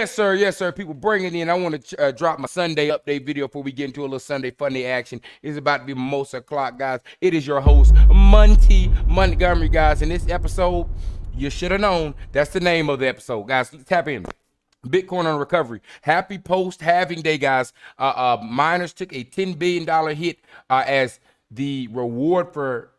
Yes, sir. Yes, sir. People bring it in. I want to drop my Sunday update video before we get into a little Sunday funny action. It's about to be mimosa o'clock, guys. It is your host, Monty Montgomery, guys. In this episode, you should have known. That's the name of the episode, guys. Let's tap in. Bitcoin on recovery. Happy post-halving day, guys. Miners took a $10 billion hit as the reward for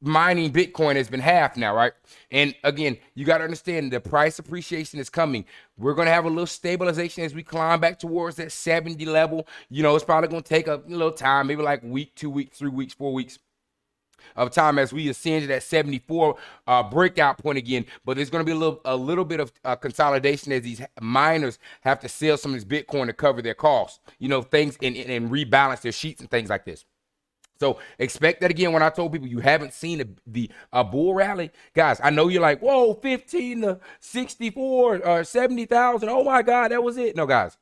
mining Bitcoin has been halved now, right? And again, you got to understand the price appreciation is coming. We're going to have a little stabilization as we climb back towards that 70 level. You know, it's probably going to take a little time, maybe like a week, 2 weeks, 3 weeks, 4 weeks of time as we ascend to that 74 breakout point again. But there's going to be a little bit of consolidation as these miners have to sell some of this Bitcoin to cover their costs, you know, things and rebalance their sheets and things like this. So expect that again. When I told people you haven't seen the bull rally, guys, I know you're like, whoa, 15 to 64 or 70,000. Oh my God, that was it. No, guys,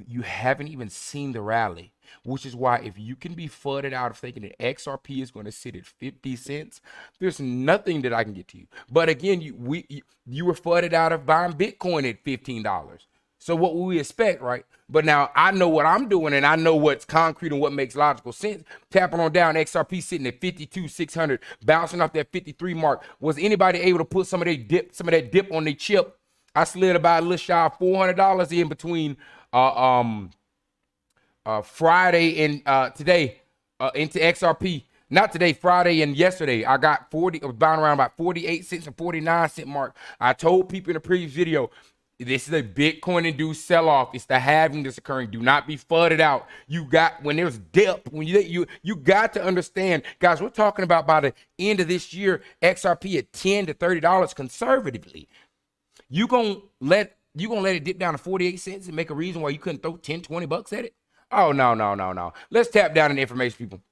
you haven't even seen the rally, which is why if you can be fudded out of thinking that XRP is going to sit at 50 cents, there's nothing that I can get to you. But again, you were fudded out of buying Bitcoin at $15. So what will we expect, right? But now I know what I'm doing and I know what's concrete and what makes logical sense. Tapping on down, XRP sitting at 52,600, bouncing off that 53 mark. Was anybody able to put some of that dip on their chip? I slid about a little shy of $400 in between Friday and today into XRP. Not today, Friday and yesterday. I got 40, I was buying around about 48 cents and 49 cent mark. I told people in the previous video, this is a Bitcoin-induced sell-off. It's the halving that's occurring. Do not be fudded out. You got, when there's dip, when you got to understand, guys, we're talking about by the end of this year, XRP at $10 to $30 conservatively. You gonna let it dip down to 48 cents and make a reason why you couldn't throw 10, 20 bucks at it? Oh, no. Let's tap down in the information, people.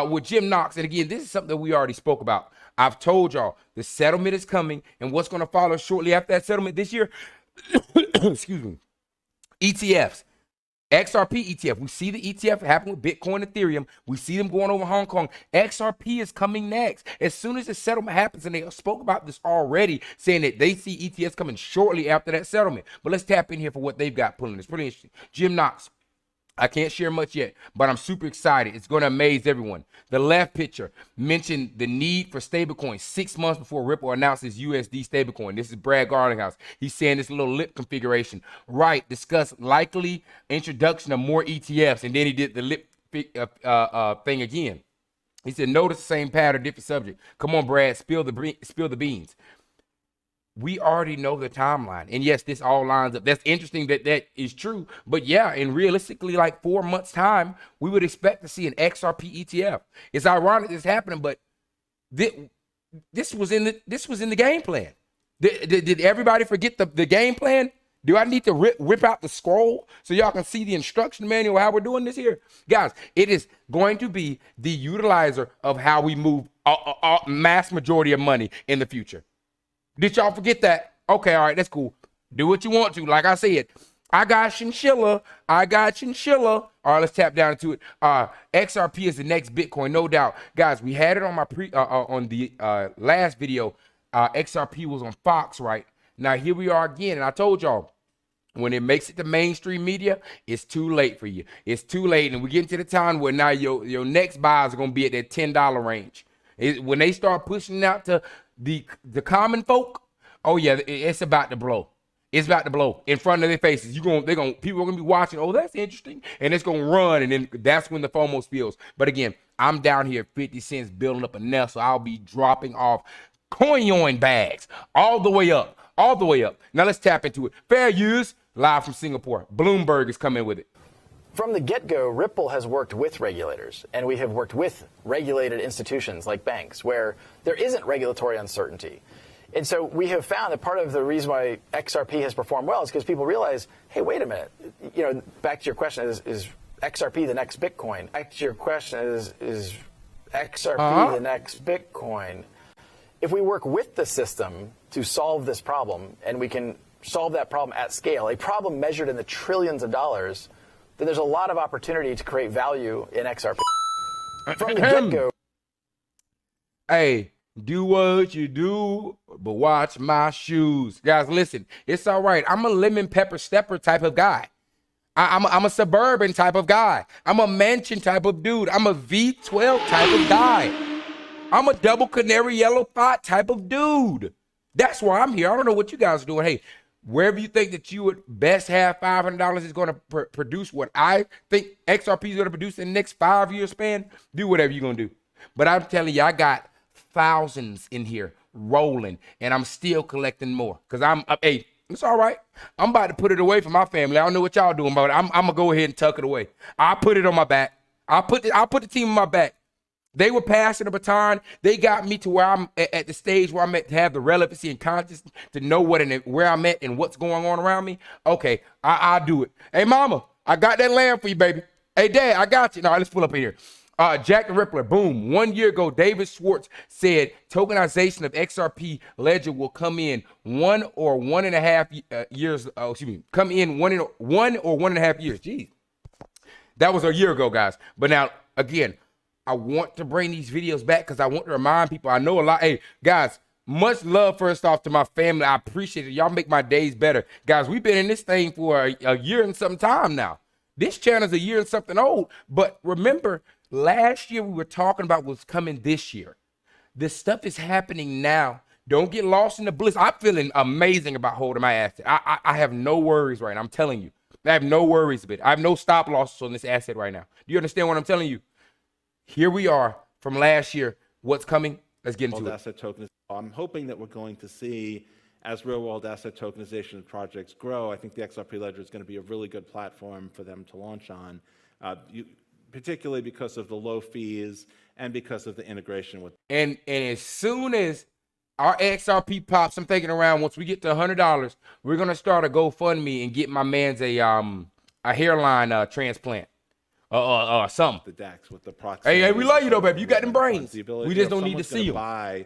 With Jim Knox, and again, this is something that we already spoke about. I've told y'all the settlement is coming, and what's going to follow shortly after that settlement this year, excuse me, ETFs, XRP ETF. We see the ETF happen with Bitcoin, Ethereum. We see them going over Hong Kong. XRP is coming next. As soon as the settlement happens, and they spoke about this already, saying that they see ETFs coming shortly after that settlement. But let's tap in here for what they've got pulling. It's pretty interesting. Jim Knox. I can't share much yet, but I'm super excited. It's going to amaze everyone. The left picture mentioned the need for stablecoins 6 months before Ripple announces USD stablecoin. This is Brad Garlinghouse. He's saying this little lip configuration. Right, discuss likely introduction of more ETFs, and then he did the lip thing again. He said, notice the same pattern, different subject. Come on, Brad, spill the beans. We already know the timeline. And yes, this all lines up. That's interesting that is true. But yeah, and realistically, like 4 months' time, we would expect to see an XRP ETF. It's ironic this happening, but this was in the game plan. Did everybody forget the game plan? Do I need to rip out the scroll so y'all can see the instruction manual how we're doing this here? Guys, it is going to be the utilizer of how we move a mass majority of money in the future. Did y'all forget that? Okay, all right, that's cool. Do what you want to. Like I said, I got chinchilla. All right, let's tap down into it. XRP is the next Bitcoin, no doubt. Guys, we had it on my on the last video. XRP was on Fox, right? Now here we are again, and I told y'all, when it makes it to mainstream media, it's too late for you. It's too late, and we get into the time where now your next buys are gonna be at that $10 range. When they start pushing it out to the common folk, oh yeah, it's about to blow. It's about to blow in front of their faces. People are gonna be watching. Oh, that's interesting, and it's gonna run, and then that's when the FOMO spills. But again, I'm down here at 50 cents, building up a nest, so I'll be dropping off coin bags all the way up. Now let's tap into it. Fair use, live from Singapore. Bloomberg is coming with it. From the get-go, Ripple has worked with regulators, and we have worked with regulated institutions like banks where there isn't regulatory uncertainty. And so we have found that part of the reason why XRP has performed well is because people realize, hey, wait a minute. You know, back to your question, is XRP the next Bitcoin? Back to your question, is XRP the next Bitcoin? If we work with the system to solve this problem, and we can solve that problem at scale, a problem measured in the trillions of dollars, then there's a lot of opportunity to create value in XRP. From the get-go. Hey, Do what you do, but watch my shoes. Guys, listen, it's all right. I'm a lemon pepper stepper type of guy. I'm a suburban type of guy. I'm a mansion type of dude. I'm a V12 type of guy. I'm a double canary yellow pot type of dude. That's why I'm here. I don't know what you guys are doing. Hey, wherever you think that you would best have $500 is going to produce what I think XRP is going to produce in the next 5-year span, do whatever you're going to do. But I'm telling you, I got thousands in here rolling, and I'm still collecting more because hey, it's all right. I'm about to put it away for my family. I don't know what y'all doing about it. I'm gonna go ahead and tuck it away. I'll put it on my back. I'll put the team on my back. They were passing the baton. They got me to where I'm at the stage where I'm at to have the relevancy and consciousness to know where I'm at and what's going on around me. Okay, I'll do it. Hey, mama, I got that land for you, baby. Hey, dad, I got you. Now, let's pull up in here. Jack the Rippler, boom. 1 year ago, David Schwartz said tokenization of XRP ledger will come in 1 or 1.5 years. Come in 1 or 1.5 years. Jeez. That was a year ago, guys. But now, again, I want to bring these videos back because I want to remind people. I know a lot. Hey, guys, much love first off to my family. I appreciate it. Y'all make my days better. Guys, we've been in this thing for a year and some time now. This channel's a year and something old. But remember, last year we were talking about what's coming this year. This stuff is happening now. Don't get lost in the bliss. I'm feeling amazing about holding my asset. I have no worries right now. I'm telling you. I have no worries of it. I have no stop losses on this asset right now. Do you understand what I'm telling you? Here we are from last year. What's coming? Let's get into it. Asset tokenization. I'm hoping that we're going to see, as real-world asset tokenization projects grow, I think the XRP Ledger is going to be a really good platform for them to launch on, particularly because of the low fees and because of the integration with. And as soon as our XRP pops, I'm thinking around once we get to $100, we're gonna start a GoFundMe and get my man's a hairline transplant. Something. The DAX with the proximity. Hey, we love you though, baby. You got them brains. The ability, we just don't need to see them.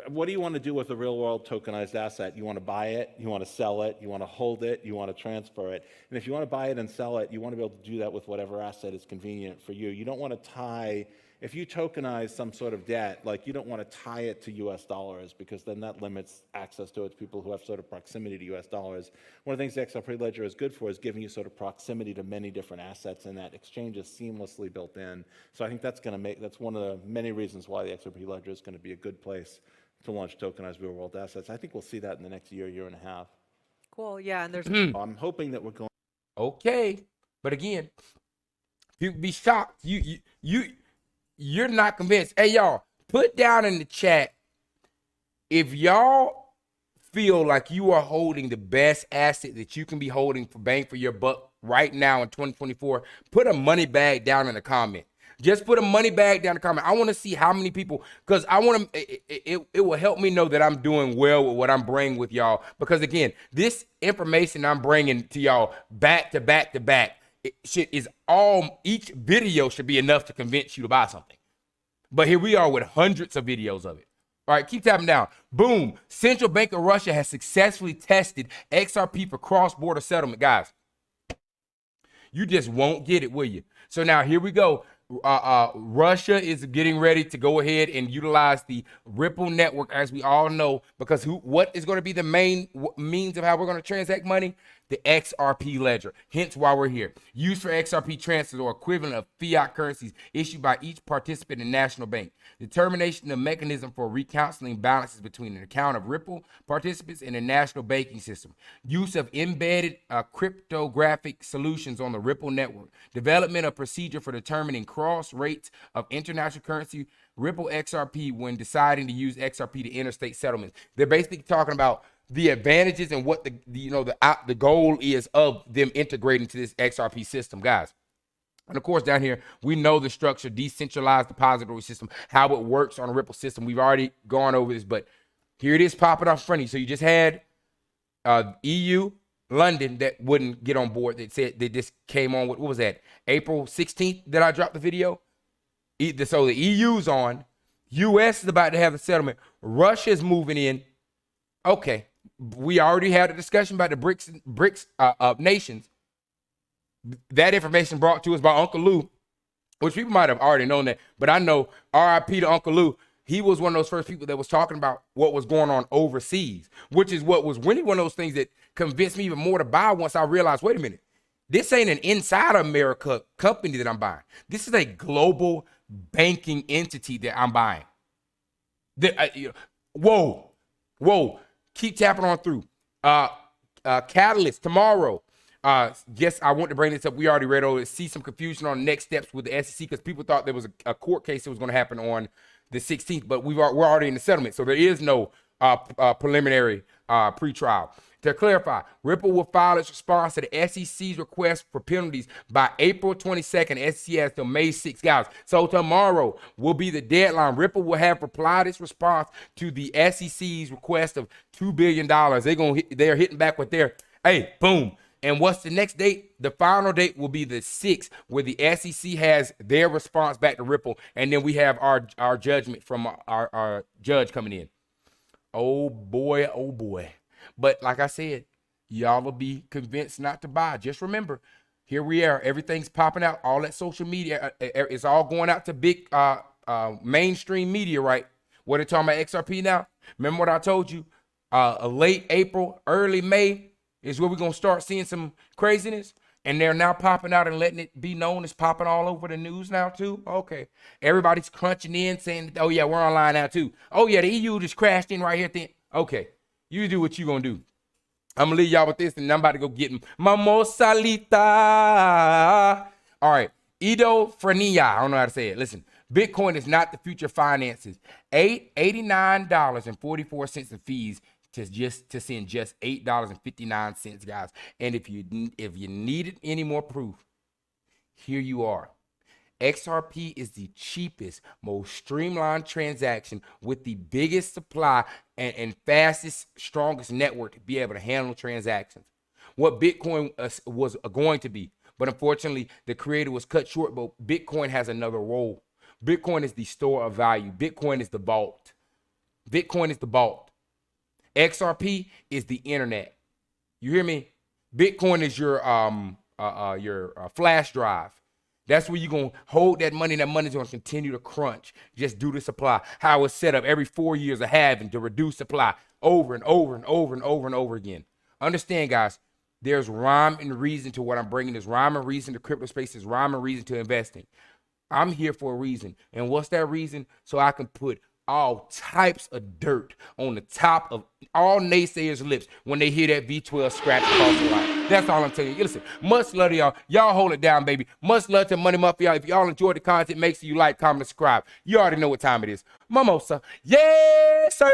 What do you want to do with a real-world tokenized asset? You want to buy it, you want to sell it, you want to hold it, you want to transfer it. And if you want to buy it and sell it, you want to be able to do that with whatever asset is convenient for you. You don't want to tie, if you tokenize some sort of debt, like you don't want to tie it to US dollars because then that limits access to it to people who have sort of proximity to US dollars. One of the things the XRP Ledger is good for is giving you sort of proximity to many different assets, and that exchange is seamlessly built in. So I think that's one of the many reasons why the XRP Ledger is going to be a good place to launch tokenized real-world assets. I think we'll see that in the next year and a half. Cool, yeah, and there's... I'm hoping that we're going... Okay, but again, you'd be shocked. You're not convinced. Hey, y'all, put down in the chat if y'all feel like you are holding the best asset that you can be holding for bang for your buck right now in 2024. Put a money bag down in the comment. Just put a money bag down in the comment. I want to see how many people, because I want to, it will help me know that I'm doing well with what I'm bringing with y'all. Because again, this information I'm bringing to y'all back to back to back, each video should be enough to convince you to buy something. But here we are with hundreds of videos of it. All right, keep tapping down. Boom. Central Bank of Russia has successfully tested XRP for cross-border settlement. Guys, you just won't get it, will you? So now here we go. Russia is getting ready to go ahead and utilize the Ripple network, as we all know, because what is going to be the main means of how we're going to transact money? The XRP ledger. Hence why we're here. Used for XRP transfers or equivalent of fiat currencies issued by each participant in national bank. Determination of mechanism for reconciling balances between an account of Ripple participants and a national banking system. Use of embedded cryptographic solutions on the Ripple network. Development of procedure for determining cross rates of international currency Ripple XRP when deciding to use XRP to interstate settlements. They're basically talking about the advantages and what the goal is of them integrating to this XRP system, guys. And of course, down here, we know the structure, decentralized depository system, how it works on a Ripple system. We've already gone over this, but here it is popping up in front of you. So you just had EU, London, that wouldn't get on board. They said they just came on with, what was that, April 16th that I dropped the video? So the EU's on. US is about to have the settlement. Russia's moving in. Okay. We already had a discussion about the BRICS nations. That information brought to us by Uncle Lou, which people might have already known that, but I know RIP to Uncle Lou. he was one of those first people that was talking about what was going on overseas, which is what was really one of those things that convinced me even more to buy once I realized, wait a minute, this ain't an inside America company that I'm buying. This is a global banking entity that I'm buying. Whoa, keep tapping on through. Catalyst tomorrow. Yes, I want to bring this up. We already read over it. See some confusion on next steps with the SEC because people thought there was a court case that was going to happen on the 16th, but we're already in the settlement, so there is no preliminary pre-trial. To clarify, Ripple will file its response to the SEC's request for penalties by April 22nd. SEC has till May 6th, guys. So tomorrow will be the deadline. Ripple will have replied its response to the SEC's request of $2 billion. They're hitting back with their, hey, boom. And what's the next date? The final date will be the 6th, where the SEC has their response back to Ripple, and then we have our judgment from our judge coming in. Oh boy, oh boy. But like I said, y'all will be convinced not to buy. Just remember, here we are. Everything's popping out. All that social media, it's all going out to big mainstream media, right? What are they talking about XRP now? Remember what I told you? Late April, early May is where we're going to start seeing some craziness. And they're now popping out and letting it be known as popping all over the news now too. Okay. Everybody's crunching in saying, oh yeah, we're online now too. Oh yeah, the EU just crashed in right here. Okay. You do what you gonna do. I'm gonna leave y'all with this, and I'm about to go get Mamosalita. All right, Ido Frenia. I don't know how to say it. Listen, Bitcoin is not the future of finances. $89.44 in fees to send just $8.59, guys. And if you needed any more proof, here you are. XRP is the cheapest, most streamlined transaction with the biggest supply and fastest, strongest network to be able to handle transactions. What Bitcoin was going to be, but unfortunately, the creator was cut short, but Bitcoin has another role. Bitcoin is the store of value. Bitcoin is the vault. Bitcoin is the vault. XRP is the internet. You hear me? Bitcoin is your flash drive. That's where you're going to hold that money. That money's going to continue to crunch just due to supply. How it's set up every 4 years of halving to reduce supply over and over and over and over and over again. Understand, guys, there's rhyme and reason to what I'm bringing. There's rhyme and reason to crypto space. There's rhyme and reason to investing. I'm here for a reason. And what's that reason? So I can put all types of dirt on the top of all naysayers' lips when they hear that V12 scratch across the line. That's all I'm telling you. Listen, much love to y'all. Y'all hold it down, baby. Much love to Money Muff, y'all. If y'all enjoyed the content, make sure you like, comment, subscribe. You already know what time it is. Mimosa. Yes, sir.